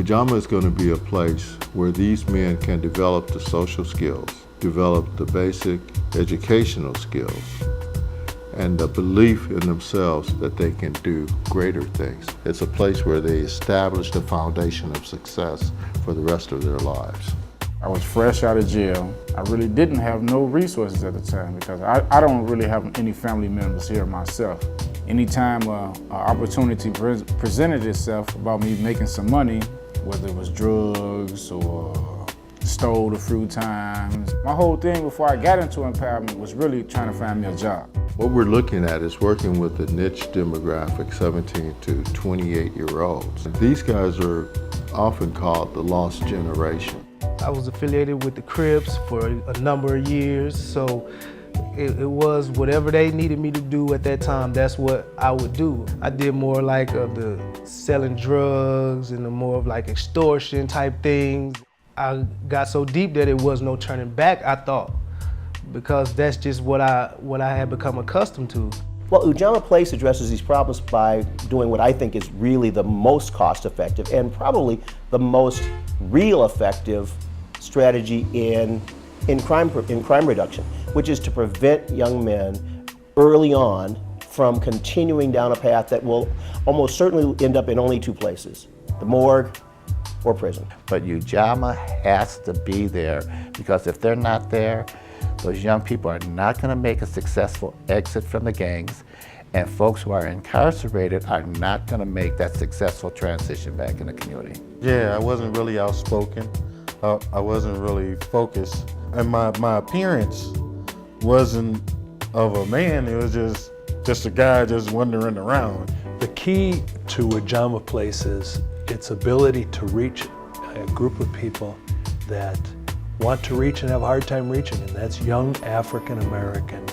Ujamaa is going to be a place where these men can develop the social skills, develop the basic educational skills, and the belief in themselves that they can do greater things. It's a place where they establish the foundation of success for the rest of their lives. I was fresh out of jail. I really didn't have no resources at the time because I don't really have any family members here myself. Anytime an opportunity presented itself about me making some money, whether it was drugs or stole the few times, my whole thing before I got into empowerment was really trying to find me a job. What we're looking at is working with the niche demographic, 17 to 28-year-olds. These guys are often called the lost generation. I was affiliated with the Crips for a number of years, so it was whatever they needed me to do at that time, that's what I would do. I did more like the selling drugs and the more of like extortion type things. I got so deep that it was no turning back, I thought, because that's just what I had become accustomed to. Well, Ujamaa Place addresses these problems by doing what I think is really the most cost-effective and probably the most real effective strategy in crime reduction, which is to prevent young men early on from continuing down a path that will almost certainly end up in only two places, the morgue or prison. But Ujamaa has to be there, because if they're not there, those young people are not going to make a successful exit from the gangs, and folks who are incarcerated are not going to make that successful transition back in the community. Yeah, I wasn't really outspoken. I wasn't really focused. And my appearance wasn't of a man, it was just a guy just wandering around. The key to Ujamaa Place is its ability to reach a group of people that want to reach and have a hard time reaching, and that's young African American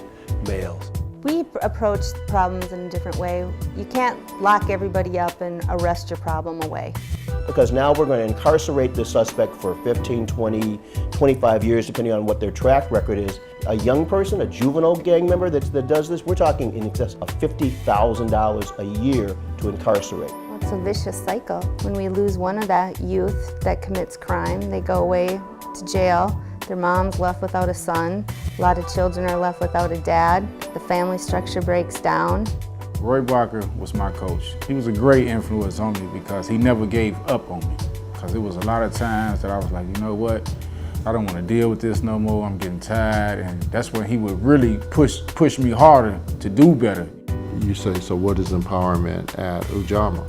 males. We approach problems in a different way. You can't lock everybody up and arrest your problem away. Because now we're going to incarcerate the suspect for 15, 20, 25 years, depending on what their track record is. A young person, a juvenile gang member that does this, we're talking in excess of $50,000 a year to incarcerate. Well, it's a vicious cycle. When we lose one of that youth that commits crime, they go away to jail. Their mom's left without a son. A lot of children are left without a dad. The family structure breaks down. Roy Barker was my coach. He was a great influence on me because he never gave up on me. Because it was a lot of times that I was like, you know what? I don't want to deal with this no more. I'm getting tired. And that's when he would really push me harder to do better. You say, so what is empowerment at Ujamaa?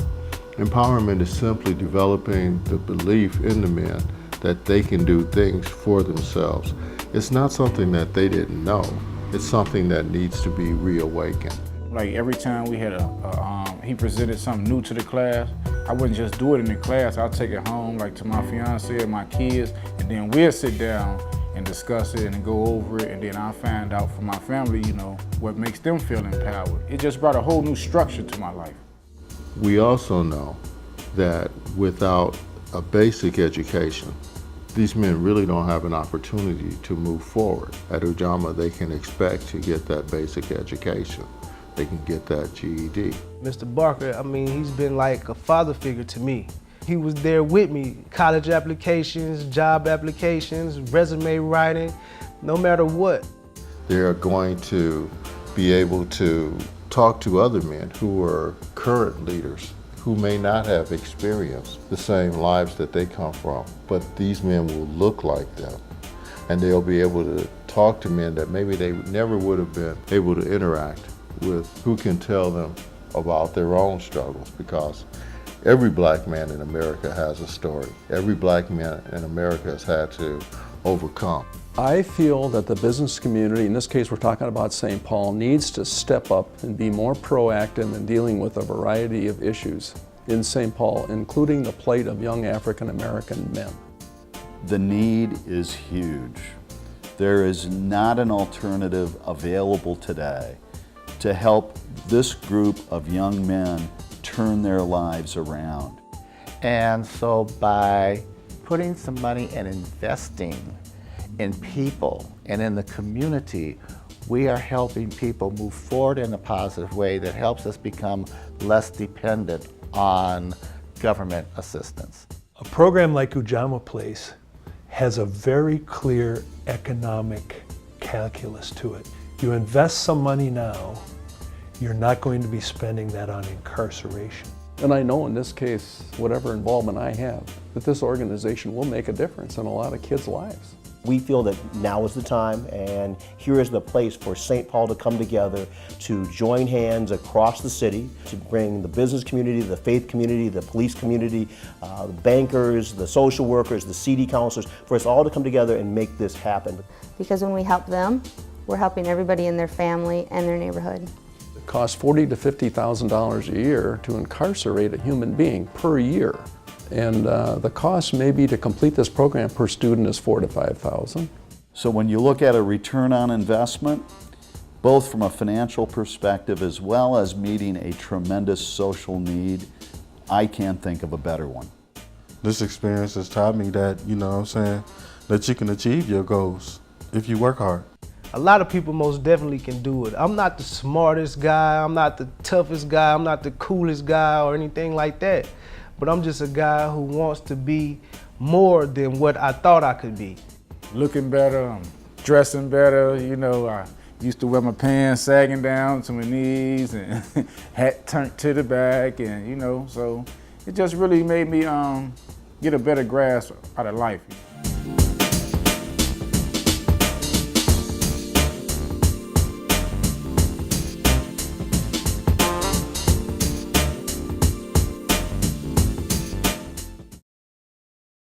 Empowerment is simply developing the belief in the men that they can do things for themselves. It's not something that they didn't know. It's something that needs to be reawakened. Like every time we had he presented something new to the class, I wouldn't just do it in the class. I'd take it home, like to my fiance and my kids, and then we'll sit down and discuss it and go over it, and then I'll find out from my family, you know, what makes them feel empowered. It just brought a whole new structure to my life. We also know that without a basic education, these men really don't have an opportunity to move forward. At Ujamaa, they can expect to get that basic education. They can get that GED. Mr. Barker, I mean, he's been like a father figure to me. He was there with me, college applications, job applications, resume writing, no matter what. They're going to be able to talk to other men who are current leaders, who may not have experienced the same lives that they come from, but these men will look like them. And they'll be able to talk to men that maybe they never would have been able to interact with, who can tell them about their own struggles, because every black man in America has a story. Every black man in America has had to overcome. I feel that the business community, in this case we're talking about St. Paul, needs to step up and be more proactive in dealing with a variety of issues in St. Paul, including the plight of young African American men. The need is huge. There is not an alternative available today to help this group of young men turn their lives around. And so by putting some money and investing in people and in the community, we are helping people move forward in a positive way that helps us become less dependent on government assistance. A program like Ujamaa Place has a very clear economic calculus to it. You invest some money now, you're not going to be spending that on incarceration. And I know in this case, whatever involvement I have, that this organization will make a difference in a lot of kids' lives. We feel that now is the time, and here is the place for St. Paul to come together to join hands across the city to bring the business community, the faith community, the police community, the bankers, the social workers, the CD counselors, for us all to come together and make this happen. Because when we help them, we're helping everybody in their family and their neighborhood. It costs $40,000 to $50,000 a year to incarcerate a human being per year. And the cost maybe to complete this program per student is $4,000 to $5,000. So when you look at a return on investment, both from a financial perspective as well as meeting a tremendous social need, I can't think of a better one. This experience has taught me that, you know what I'm saying, that you can achieve your goals if you work hard. A lot of people most definitely can do it. I'm not the smartest guy, I'm not the toughest guy, I'm not the coolest guy or anything like that. But I'm just a guy who wants to be more than what I thought I could be. Looking better, dressing better, you know, I used to wear my pants sagging down to my knees and hat turned to the back, and you know, so it just really made me get a better grasp out of life.